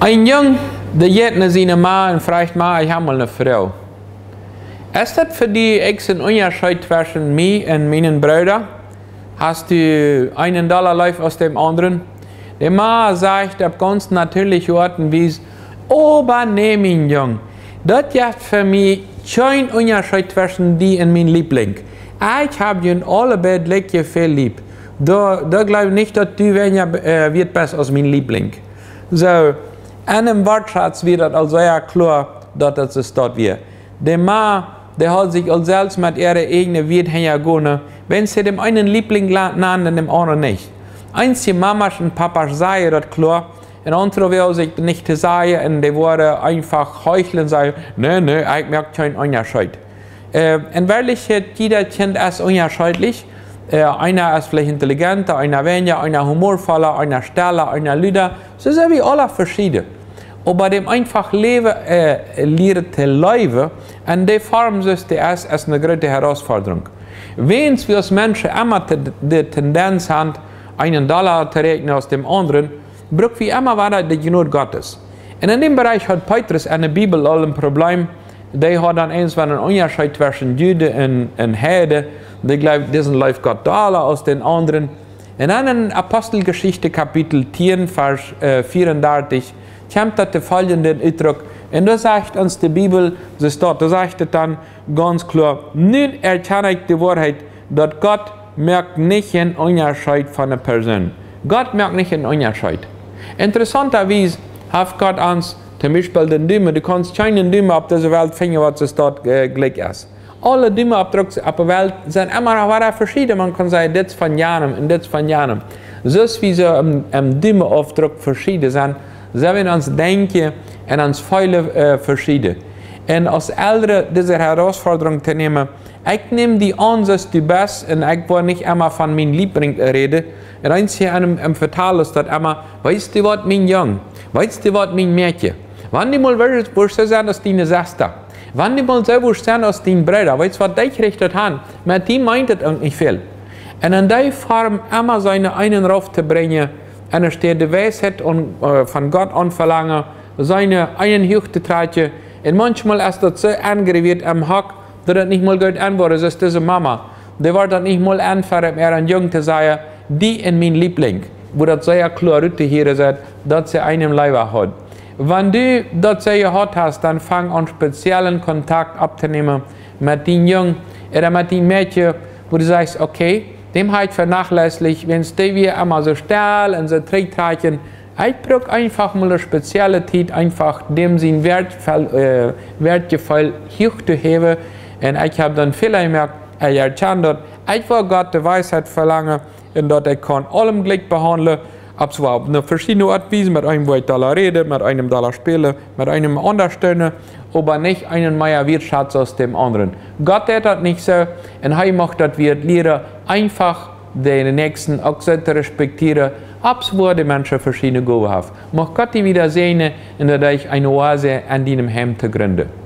Ein Jung, der geht nach seinem Mann und fragt mal, ich habe mal eine Frau. Ist das für die ein Unterschied zwischen mir und meinen Brüdern? Hast du $1 live aus dem anderen? Der Mann sagt auf ganz natürliche Orten wie es, aber nee, mein Jung, das ist für mich kein Unterschied zwischen dir und mein Liebling. Ich habe ihn alle beide viel lieb. Da glaube ich nicht, dass du weniger wird besser als mein Liebling. So, in einem Wortschatz wird das also sehr klar, dass es dort wird. Der Mann, der hat sich als selbst mit ihrer eigenen Wert hergegeben, wenn sie dem einen Liebling nennen, dem anderen nicht. Einzige Mamas und Papas sagen das klar, und andere will sich nicht sagen, und die wollen einfach heucheln und sagen, nee, ich merke keinen Unterschied. In Wirklichkeit, jeder Kind ist unterschiedlich. Einer ist vielleicht intelligenter, einer weniger, einer humorvoller, einer stiller, einer lüder. So sind wir alle verschieden. Und bei dem einfach Leben, lernen zu leben, in der Form ist eine große Herausforderung. Wenn wir als Menschen immer die Tendenz haben, $1 zu rechnen aus dem anderen, brauchen wir immer weiter die Gnade Gottes. Und in dem Bereich hat Petrus in der Bibel auch ein Problem. Der hat dann eins einen Unterschied zwischen Juden und Heiden. Die glauben, diesen läuft Gott da aus den anderen. In einer Apostelgeschichte, Kapitel 10, Vers 34, kommt der folgende Ausdruck. Und da sagt uns die Bibel, da sagt es dann ganz klar, nun erkenne ich die Wahrheit, dass Gott merkt nicht einen Unterschied von einer Person. Gott merkt nicht einen Unterschied. Interessanterweise hat Gott uns zum Beispiel den Dümmer, du kannst keinen Dümmer auf dieser Welt finden, was es dort gleich ist. Alle Dümmerabdrücke auf der Welt sind immer noch verschieden. Man kann sagen, das von jenem und das von jenem. So wie so ein Dümmerabdruck verschieden sind, so werden uns Denken und uns Fühlen verschieden. Und als Eltern diese Herausforderung zu nehmen, ich nehme die Ansicht die Beste und ich will nicht immer von meinem Liebling reden. Und eins hier im Vertal ist das immer, weißt du was, mein Jung? Weißt du was, mein Mädchen? Wann die mal wirst du sagen, dass deine Schwester? Wann die mal selber sein als dein Bruder? Weißt du, was dich richtet an? Mit dem meint es nicht viel. Und in der Form immer seine einen raufzubringen, eine stehende Weisheit und von Gott anverlangen, seine einen Hüchte zu tragen. Und manchmal ist das so angeriert am Hack, dass das nicht mal gut antwortet. Das ist diese Mama. Die wird das nicht mal anfangen, mir einen Jungen zu sagen, die in mein Liebling, wo das sehr klar hier ist, dass sie einen Leiber hat. Wenn du das sehr gehabt hast, dann fang an speziellen Kontakt abzunehmen mit den Jungen oder mit den Mädchen, wo du sagst, okay, dem halt vernachlässigt, wenn es die wir immer so still und so trägt, ich brauche einfach mal eine spezielle Zeit, einfach dem sein Wertgefühl hoch zu heben. Und ich habe dann vielleicht gemerkt, ich erkenne, ich will Gott die Weisheit verlangen und dass ich kann allem gleich behandeln. Ab zwar auf eine verschiedene Art Weise, mit einem $1 reden, mit einem $1 spielen, mit einem unterstützen, aber nicht einen mehr Wirtschatz aus dem anderen. Gott hat das nicht so, und er macht, dass wir lernen, einfach den Nächsten auch zu respektieren, ab zwar die Menschen verschiedene Gaben haben. Mag Gott die wieder sehen, und dadurch eine Oase an deinem Heim zu gründen.